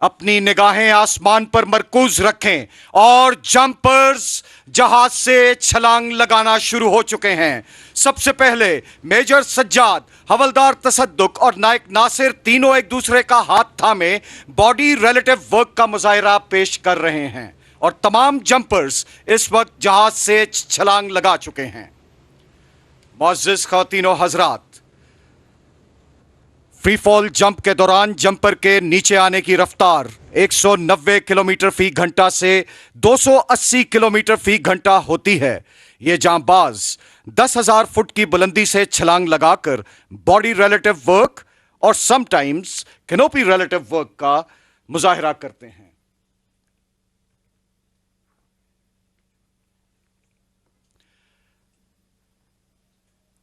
अपनी निगाहें आसमान पर मरकूज रखें और जंपर्स जहाज से छलांग लगाना शुरू हो चुके हैं। सबसे पहले मेजर सज्जाद, हवलदार तसद्दुक और नायक नासिर तीनों एक दूसरे का हाथ थामे बॉडी रिलेटिव वर्क का मुजाहिरा पेश कर रहे हैं और तमाम जंपर्स इस वक्त जहाज से छलांग लगा चुके हैं। मुअज़्ज़िज़ ख़वातीनो हज़रात, फ्री फॉल जंप के दौरान जंपर के नीचे आने की रफ्तार 190 किलोमीटर फी घंटा से 280 किलोमीटर फी घंटा होती है। ये जांबाज 10,000 फुट की बुलंदी से छलांग लगाकर बॉडी रिलेटिव वर्क और समटाइम्स कैनोपी रिलेटिव वर्क का मुजाहिरा करते हैं।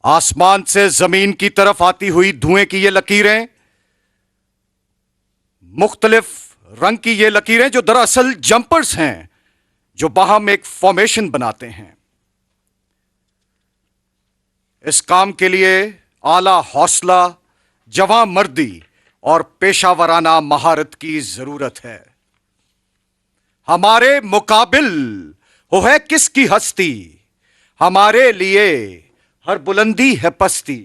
आसमान से जमीन की तरफ आती हुई धुएं की ये लकीरें, मुख्तलिफ रंग की ये लकीरें जो दरअसल जंपर्स हैं जो बाहम एक फॉर्मेशन बनाते हैं। इस काम के लिए आला हौसला, जवां मर्दी और पेशावराना महारत की जरूरत है। हमारे मुकाबिल हो है किसकी हस्ती, हमारे लिए हर बुलंदी है पस्ती।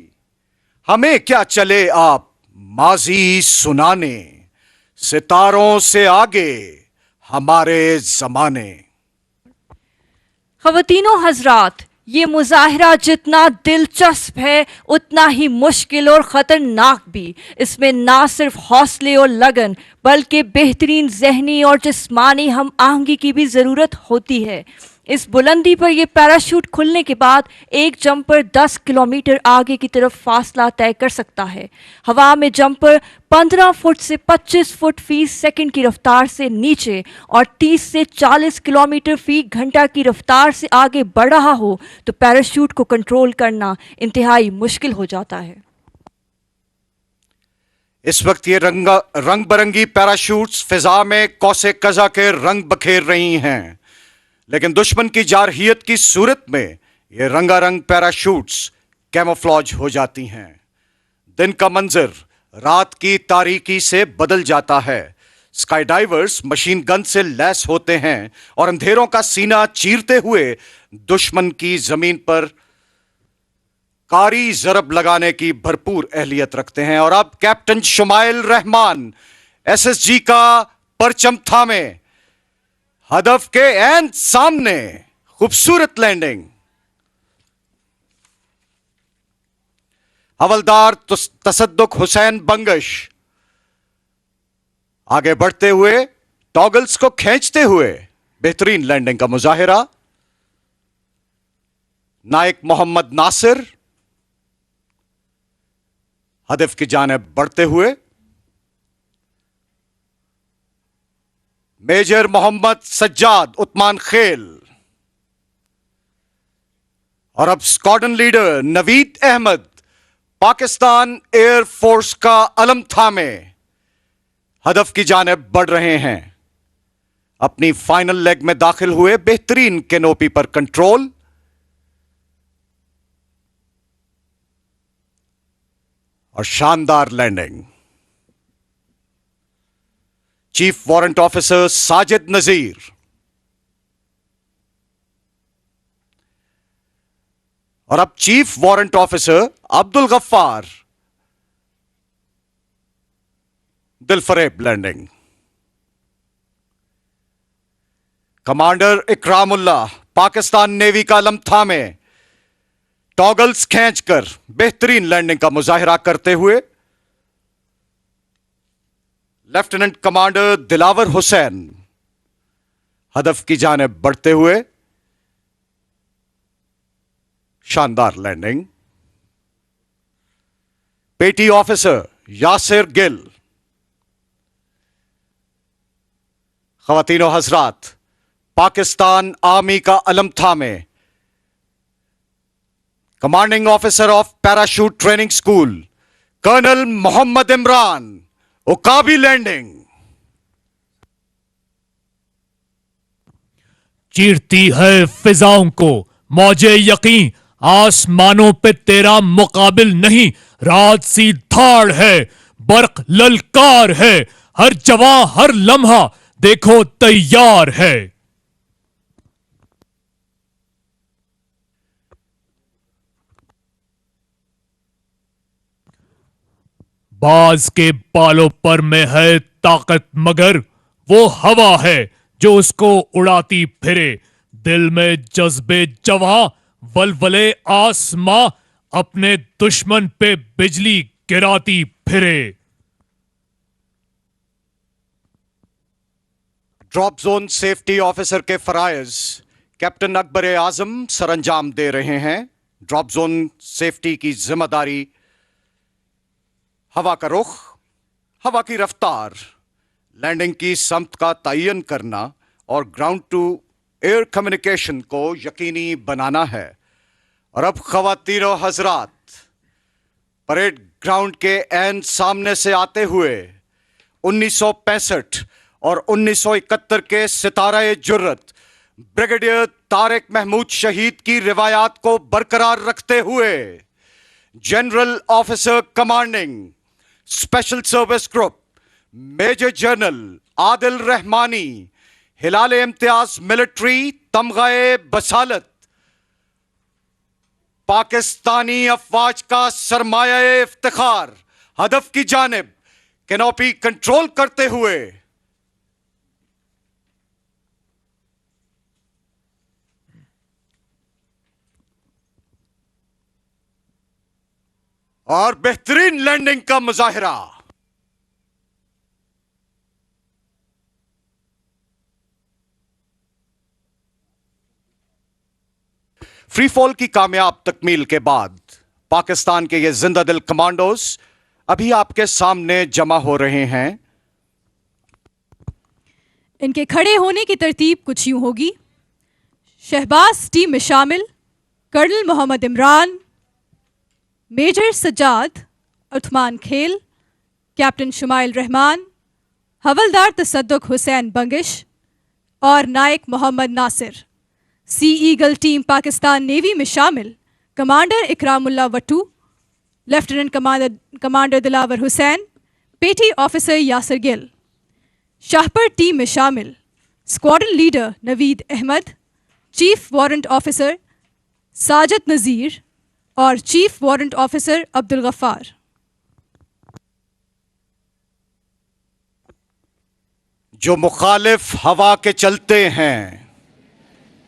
हमें क्या चले आप माजी सुनाने, सितारों से आगे हमारे जमाने। ख़वातीनो हज़रात, ये मुजाहिरा जितना दिलचस्प है उतना ही मुश्किल और ख़तरनाक भी। इसमें ना सिर्फ हौसले और लगन बल्कि बेहतरीन जहनी और जिस्मानी हम आहंगी की भी ज़रूरत होती है। इस बुलंदी पर यह पैराशूट खुलने के बाद एक जंपर 10 किलोमीटर आगे की तरफ फासला तय कर सकता है। हवा में जंपर 15 फुट से 25 फुट फी सेकंड की रफ्तार से नीचे और 30 से 40 किलोमीटर फी घंटा की रफ्तार से आगे बढ़ रहा हो तो पैराशूट को कंट्रोल करना इंतहाई मुश्किल हो जाता है। इस वक्त ये रंग बरंगी पैराशूट्स फिजा में कौसे कजा के रंग बखेर रही हैं, लेकिन दुश्मन की जारहियत की सूरत में ये रंगारंग पैराशूट्स कैमोफ्लॉज हो जाती हैं। दिन का मंजर रात की तारीकी से बदल जाता है। स्काई डाइवर्स मशीन गन से लैस होते हैं और अंधेरों का सीना चीरते हुए दुश्मन की जमीन पर कारी जरब लगाने की भरपूर अहलियत रखते हैं। और अब कैप्टन शुमाइल रहमान एसएसजी का परचम थामे हदफ के एन सामने खूबसूरत लैंडिंग। हवलदार तसद्दुक हुसैन बंगश आगे बढ़ते हुए टॉगल्स को खींचते हुए बेहतरीन लैंडिंग का मुजाहिरा। नायक मोहम्मद नासिर हदफ की जानिब बढ़ते हुए, मेजर मोहम्मद सज्जाद उस्मान खेल और अब squadron leader Naveed Ahmed Pakistan air force का अलम थामे हदफ की जानिब बढ़ रहे हैं। अपनी फाइनल लेग में दाखिल हुए बेहतरीन कैनोपी पर कंट्रोल और शानदार landing. Chief warrant officer Sajid Nazir और अब chief warrant officer Abdul Ghaffar दिलफरेब landing. Commander Ikramullah Pakistan navy का अलम थामे टॉगल्स खींचकर बेहतरीन लैंडिंग का मुजाहिरा करते हुए, लेफ्टिनेंट कमांडर दिलावर हुसैन हदफ की जानिब बढ़ते हुए शानदार लैंडिंग। पेटी ऑफिसर यासिर गिल। ख़वातीनो हज़रात, पाकिस्तान आर्मी का अलम थामे commanding officer of parachute training school colonel Mohammad Imran उकाबी लैंडिंग। चीरती है फिजाओं को मौजे यकीन, आसमानों पे तेरा मुकाबिल नहीं। रात सी धाड़ है, बर्क ललकार है, हर जवां हर लम्हा देखो तैयार है। बाज के बालों पर में है ताकत, मगर वो हवा है जो उसको उड़ाती फिरे। दिल में जज्बे जवां, वलवले आसमां, अपने दुश्मन पे बिजली गिराती फिरे। ड्रॉप जोन सेफ्टी ऑफिसर के फराइज कैप्टन अकबर आजम सरंजाम दे रहे हैं। ड्रॉप जोन सेफ्टी की जिम्मेदारी हवा का रुख, हवा की रफ्तार, लैंडिंग की समत का तयन करना और ग्राउंड टू एयर कम्युनिकेशन को यकीनी बनाना है। और अब ख्वातीन और हजरात, परेड ग्राउंड के ऐन सामने से आते हुए 1965 और 1971 के सितारे जुर्रत ब्रिगेडियर तारिक महमूद शहीद की रिवायात को बरकरार रखते हुए general officer commanding special service group major general Adil Rahmani Hilal Imtiaz military तमगाए बसालत पाकिस्तानी अफवाज का सरमाया इफ्तिखार हदफ की जानिब कैनोपी कंट्रोल करते हुए और बेहतरीन लैंडिंग का मुजाहिरा। फ्री फॉल की कामयाब तकमील के बाद पाकिस्तान के ये जिंदा दिल कमांडोज अभी आपके सामने जमा हो रहे हैं। इनके खड़े होने की तरतीब कुछ यूं होगी। शहबाज टीम में शामिल colonel Mohammad Imran, major Sajjad Usman Khel, captain Shumail Rahman, havildar Tasadduq Hussain Bangash और Naik Mohammad Nasir. Sea eagle team Pakistan navy में शामिल commander Ikramullah Wattoo, lieutenant commander Dilawar Hussain, petty officer Yasir Gill. Shahpar team में शामिल squadron leader Naveed Ahmad, chief warrant officer Sajid Nazir और chief warrant officer Abdul Ghaffar. जो मुखालिफ हवा के चलते हैं,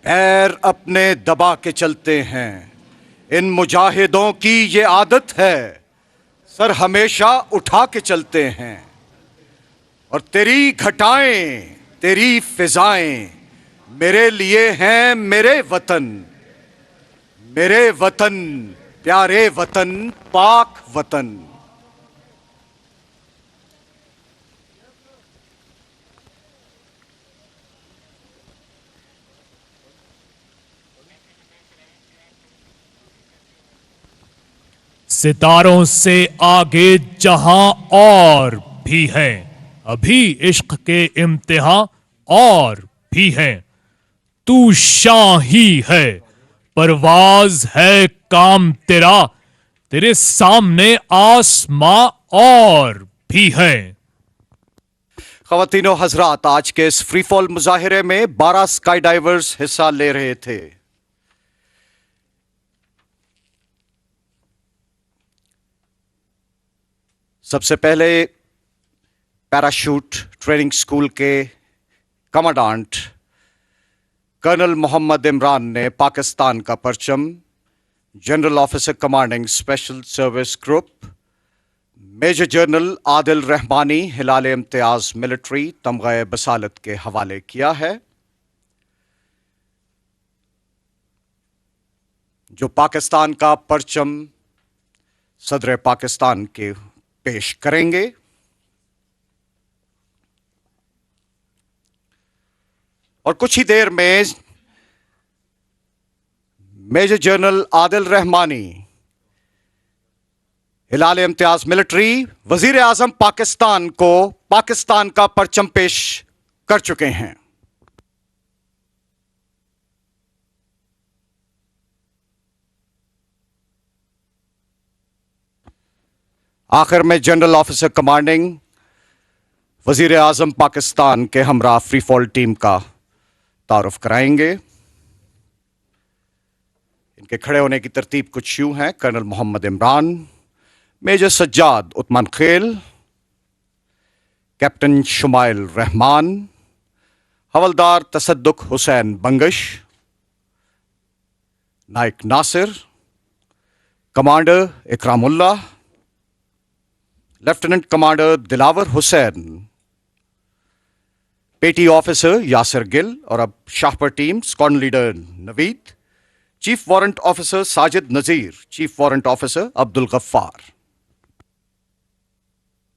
पैर अपने दबा के चलते हैं, इन मुजाहिदों की ये आदत है, सर हमेशा उठा के चलते हैं। और तेरी घटाएं, तेरी फिजाएं मेरे लिए हैं मेरे वतन, मेरे वतन, प्यारे वतन, पाक वतन। सितारों से आगे जहां और भी हैं, अभी इश्क के इम्तिहान और भी हैं। तू शाही है, परवाज है काम तेरा, तेरे सामने आसमां और भी है। ख्वातीनो हजरात, आज के इस फ्री फॉल मुजाहिरे में 12 स्काई डाइवर्स हिस्सा ले रहे थे। सबसे पहले पैराशूट ट्रेनिंग स्कूल के कमांडेंट कर्नल मोहम्मद इमरान ने पाकिस्तान का परचम general officer commanding special service group major general Adil Rahmani Hilal Imtiaz military तमगाए बसालत के हवाले किया है। जो पाकिस्तान का परचम सदर पाकिस्तान के पेश करेंगे। और कुछ ही देर में major general Adil Rahmani Hilal Imtiaz military वजीर आजम पाकिस्तान को पाकिस्तान का परचम पेश कर चुके हैं। आखिर में जनरल ऑफिसर कमांडिंग वजीर आजम पाकिस्तान के हमरा फ्री फॉल टीम का तारुफ कराएंगे। इनके खड़े होने की तरतीब कुछ यूं है: colonel Mohammad Imran, major Sajjad Usman Khel, captain Shumail Rahman, havildar Tasadduq Hussain Bangash, Naik Nasir, commander Ikramullah, lieutenant commander Dilawar Hussain, petty officer Yasir Gill और अब Shahpur team squadron leader Naveed, chief warrant officer Sajid Nazir, chief warrant officer Abdul Gaffar.